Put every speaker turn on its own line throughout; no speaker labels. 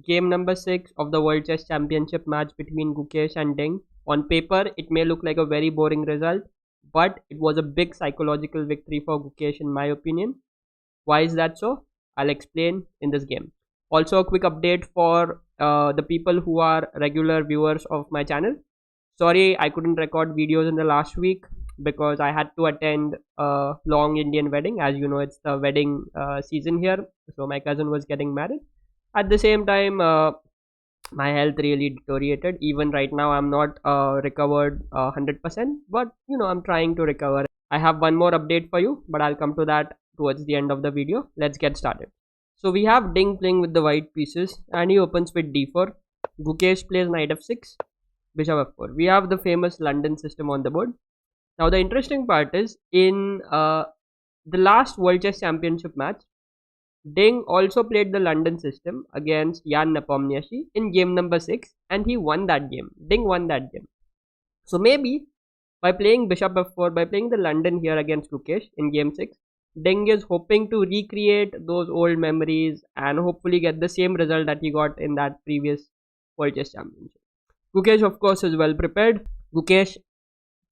game number 6 of the World Chess Championship match between Gukesh and Ding. On paper, it may look like a very boring result, but it was a big psychological victory for Gukesh in my opinion. Why is that so? I'll explain in this game. Also, a quick update for the people who are regular viewers of my channel. Sorry, I couldn't record videos in the last week because I had to attend a long Indian wedding. As you know, it's the wedding season here. So my cousin was getting married. At the same time, my health really deteriorated. Even right now, I'm not recovered 100%, but I'm trying to recover. I have one more update for you, but I'll come to that towards the end of the video. Let's get started. So we have Ding playing with the white pieces, and he opens with d4. Gukesh plays knight f6, bishop f4. We have the famous London system on the board. Now the interesting part is in the last World Chess Championship match, Ding also played the London system against Jan Nepomniachtchi in game number 6, and he won that game. Ding won that game. So maybe by playing bishop f4, by playing the London here against Gukesh in game 6, Ding is hoping to recreate those old memories and hopefully get the same result that he got in that previous World Chess Championship. Gukesh, of course, is well prepared. Gukesh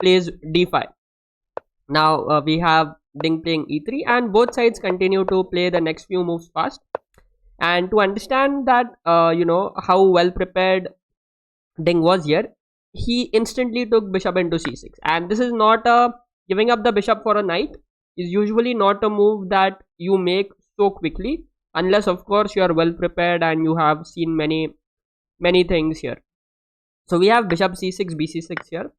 plays d5. Now we have Ding playing e3, and both sides continue to play the next few moves fast. And to understand that, how well prepared Ding was here, he instantly took bishop into c6. And this is not a giving up the bishop for a knight. Is usually not a move that you make so quickly, unless of course you are well prepared and you have seen many things here. So we have bishop c6, bc6 here,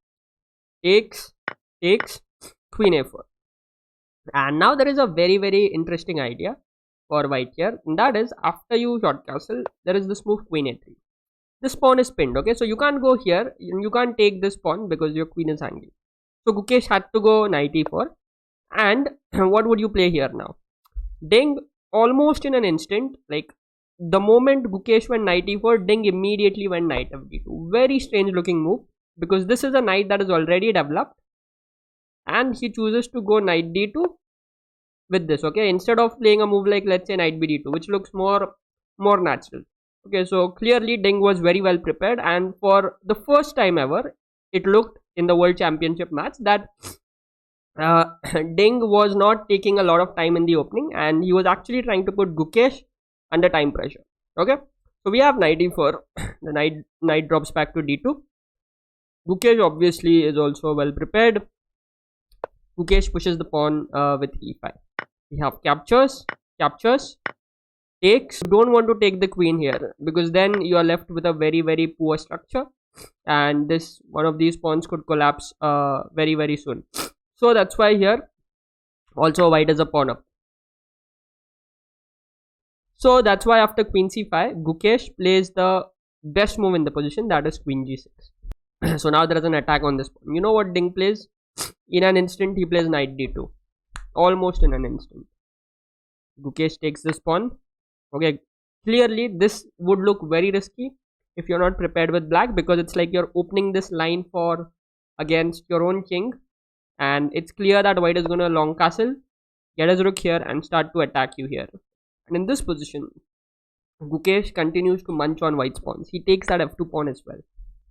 takes, queen a4. And now there is a very interesting idea for white here, and that is after you short castle, there is this move queen a3. This pawn is pinned, okay, so you can't go here, you can't take this pawn because your queen is hanging. So Gukesh had to go knight e4. And what would you play here now? Ding almost in an instant, like the moment Gukesh went knight e4, Ding immediately went knight fd2. Very strange looking move because this is a knight that is already developed, and he chooses to go knight d2 with this, okay, instead of playing a move like, let's say, knight bd2, which looks more natural. Okay, so clearly Ding was very well prepared, and for the first time ever, it looked in the World Championship match that Ding was not taking a lot of time in the opening, and he was actually trying to put Gukesh under time pressure. Okay, so we have knight e4. The knight drops back to d2. Gukesh obviously is also well prepared. Gukesh pushes the pawn with e5. We have captures, takes. You don't want to take the queen here because then you are left with a very poor structure, and this one of these pawns could collapse very soon. So that's why here also white is a pawn up. So that's why after queen c5, Gukesh plays the best move in the position, that is queen g6. So now there is an attack on this pawn. You know what Ding plays? In an instant he plays knight d2. Almost in an instant. Gukesh takes this pawn. Okay, clearly this would look very risky if you're not prepared with black, because it's like you're opening this line for against your own king. And it's clear that white is going to long castle, get his rook here and start to attack you here. And in this position, Gukesh continues to munch on white's pawns. He takes that f2 pawn as well.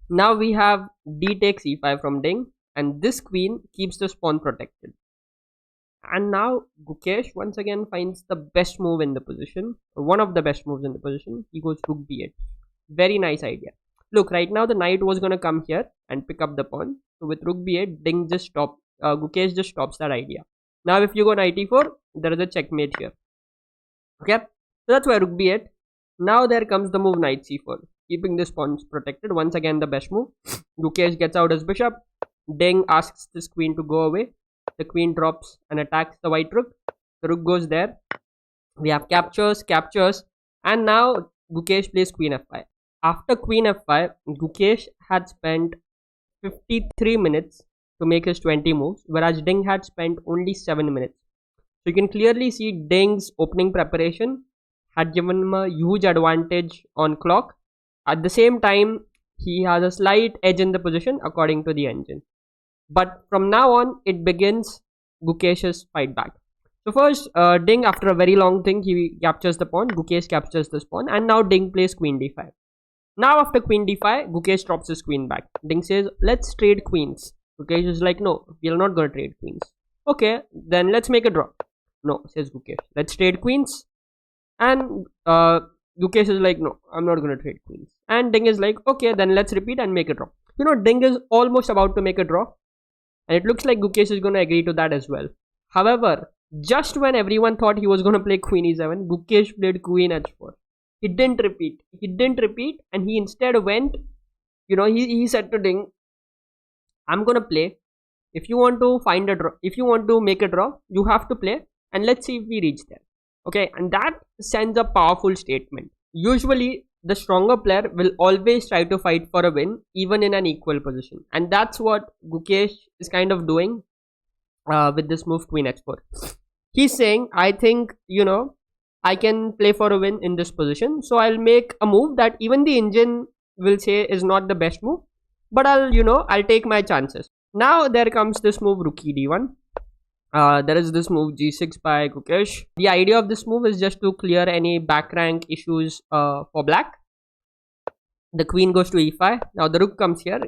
Now we have d takes e5 from Ding, and this queen keeps this pawn protected. And now Gukesh once again finds the best move in the position, or one of the best moves in the position. He goes rook b8. Very nice idea. Look, right now the knight was going to come here and pick up the pawn. So with rook b8, Ding just stopped. Gukesh just stops that idea. Now if you go knight e4, there is a checkmate here. Okay, so that's why rook b8. Now there comes the move knight c4, keeping this pawn protected. Once again the best move. Gukesh gets out his bishop. Ding asks this queen to go away. The queen drops and attacks the white rook. The rook goes there. We have captures, and now Gukesh plays queen f5. After queen f5, Gukesh had spent 53 minutes to make his 20 moves, whereas Ding had spent only 7 minutes. So you can clearly see Ding's opening preparation had given him a huge advantage on clock. At the same time, he has a slight edge in the position according to the engine. But from now on, it begins Gukesh's fight back. So first, Ding, after a very long thing, he captures the pawn. Gukesh captures this pawn, and now Ding plays queen d5. Now after queen d5, Gukesh drops his queen back. Ding says, let's trade queens. Gukesh is like, no, we're not gonna trade queens. Okay, then let's make a draw. No, says Gukesh, let's trade queens. And Gukesh is like, no, I'm not gonna trade queens. And Ding is like, okay, then let's repeat and make a draw. You know, Ding is almost about to make a draw, and it looks like Gukesh is gonna agree to that as well. However, just when everyone thought he was gonna play queen e7, Gukesh played queen h4. He didn't repeat. He didn't repeat, and he instead went. You know, he said to Ding, "I'm gonna play. If you want to find a draw, if you want to make a draw, you have to play, and let's see if we reach there." Okay, and that sends a powerful statement. Usually, the stronger player will always try to fight for a win, even in an equal position, and that's what Gukesh is kind of doing with this move queen h4. He's saying, I think, you know, I can play for a win in this position, so I'll make a move that even the engine will say is not the best move, but I'll take my chances. Now there comes this move rook e d1. There is this move g6 by Gukesh. The idea of this move is just to clear any back rank issues for black. The queen goes to e5. Now the rook comes here.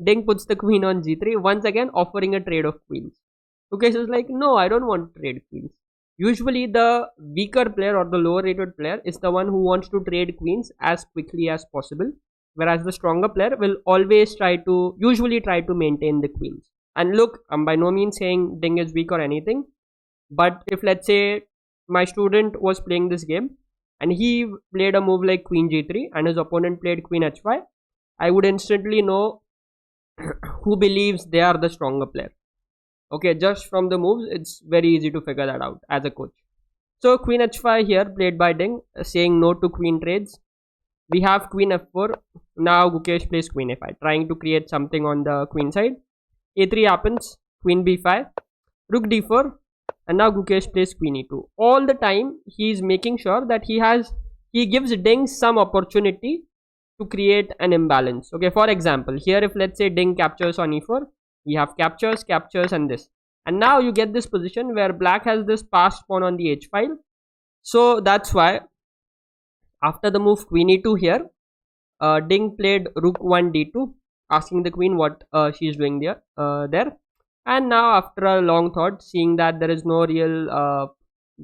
Ding puts the queen on g3, once again offering a trade of queens. Gukesh is like, no, I don't want to trade queens. Usually the weaker player or the lower rated player is the one who wants to trade queens as quickly as possible, whereas the stronger player will always usually try to maintain the queens. And look, I'm by no means saying Ding is weak or anything, but if let's say my student was playing this game and he played a move like queen g3 and his opponent played queen h5, I would instantly know who believes they are the stronger player. Okay, just from the moves, it's very easy to figure that out as a coach. So queen h5 here played by Ding, saying no to queen trades. We have queen f4. Now Gukesh plays queen a5, trying to create something on the queen side. a3 happens, queen b5, rook d4, and now Gukesh plays queen e2. All the time he's making sure that he gives Ding some opportunity to create an imbalance. Okay, for example, here if let's say Ding captures on e4, we have captures, and this. And now you get this position where black has this passed pawn on the h file. So that's why after the move queen e2 here, Ding played rook 1 d2, asking the queen what she's doing there. And now after a long thought, seeing that there is no real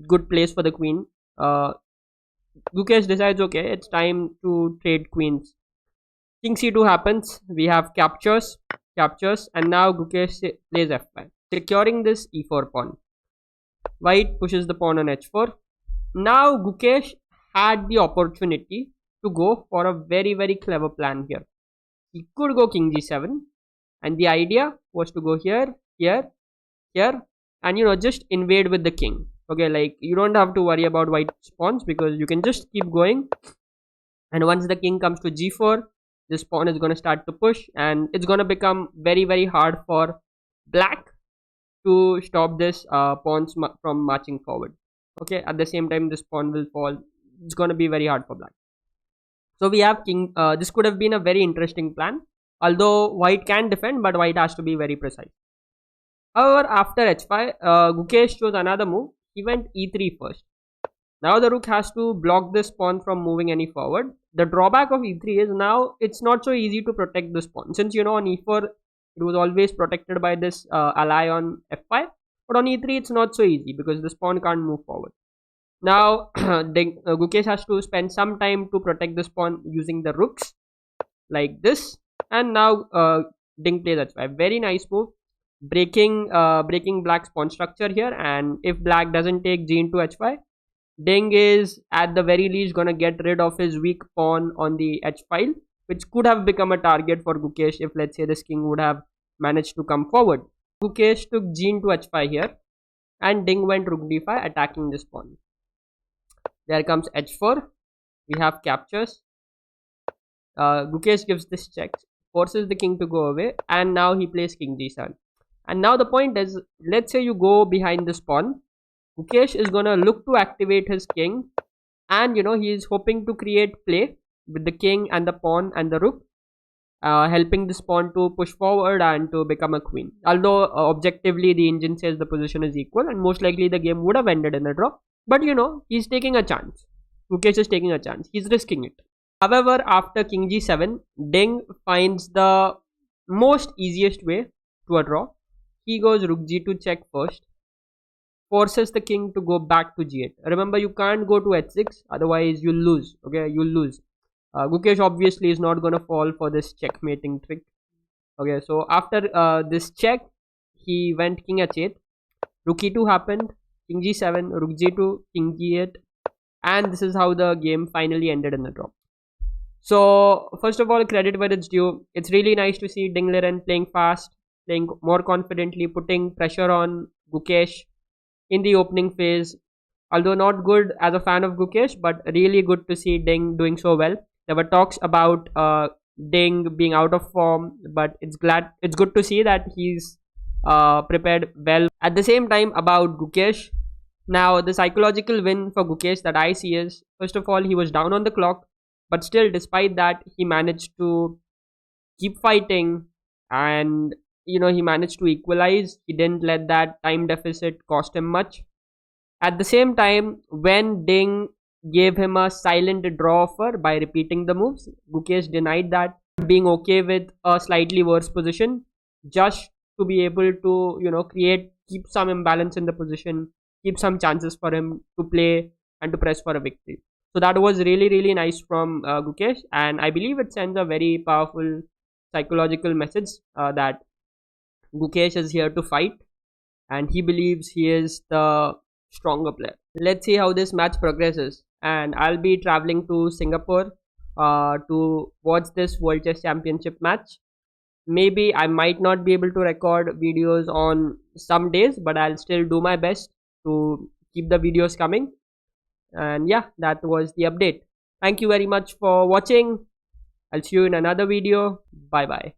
good place for the queen, Gukesh decides, okay, it's time to trade queens. King c2 happens. We have captures, and now Gukesh plays f5, securing this e4 pawn. White pushes the pawn on h4. Now Gukesh had the opportunity to go for a very, very clever plan here. He could go king g7, and the idea was to go here, and just invade with the king. Okay, like you don't have to worry about white pawns because you can just keep going, and once the king comes to g4, this pawn is going to start to push, and it's going to become very, very hard for black to stop this pawns from marching forward. Okay, at the same time this pawn will fall. It's going to be very hard for black. So we have king. This could have been a very interesting plan, although white can defend, but white has to be very precise. However, after h5, Gukesh chose another move. He went e3 first. Now the rook has to block this pawn from moving any forward. The drawback of e3 is now it's not so easy to protect this pawn, since on e4 it was always protected by this ally on f5, but on e3 it's not so easy because this pawn can't move forward. Now Gukesh has to spend some time to protect this pawn using the rooks like this, and now Ding plays h5. Very nice move, breaking black's pawn structure here, and if black doesn't take g into h5, Ding is at the very least gonna get rid of his weak pawn on the h file, which could have become a target for Gukesh if let's say this king would have managed to come forward. Gukesh took g into h5 here, and Ding went rook d5, attacking this pawn. There comes h4. We have captures. Gukesh gives this check, forces the king to go away, and now he plays king g7. And now the point is, let's say you go behind this pawn, Gukesh is gonna look to activate his king, and he is hoping to create play with the king and the pawn and the rook, helping this pawn to push forward and to become a queen. Although objectively the engine says the position is equal and most likely the game would have ended in a draw. But he's taking a chance. Gukesh is taking a chance. He's risking it. However, after king g7, Deng finds the most easiest way to a draw. He goes rook g2 check first, forces the king to go back to g8. Remember, you can't go to h6, otherwise you'll lose. Okay, you'll lose. Gukesh obviously is not gonna fall for this checkmating trick. Okay, so after this check, he went king h8, rook e2 happened, king g7, rook g2, king g8, and this is how the game finally ended in the draw. So first of all, credit where it's due. It's really nice to see Deng Liren playing fast, playing more confidently, putting pressure on Gukesh in the opening phase. Although not good as a fan of Gukesh, but really good to see Deng doing so well. There were talks about Deng being out of form, but it's good to see that he's prepared well. At the same time, about Gukesh, now the psychological win for Gukesh that I see is, first of all, he was down on the clock, but still, despite that, he managed to keep fighting, and he managed to equalize. He didn't let that time deficit cost him much. At the same time, when Deng gave him a silent draw offer by repeating the moves, Gukesh denied that, being okay with a slightly worse position just to be able to keep some imbalance in the position, keep some chances for him to play and to press for a victory. So that was really, really nice from Gukesh, and I believe it sends a very powerful psychological message that Gukesh is here to fight and he believes he is the stronger player. Let's see how this match progresses, and I'll be traveling to Singapore to watch this World Chess Championship match. Maybe I might not be able to record videos on some days, but I'll still do my best to keep the videos coming. And yeah, that was the update. Thank you very much for watching. I'll see you in another video. Bye bye.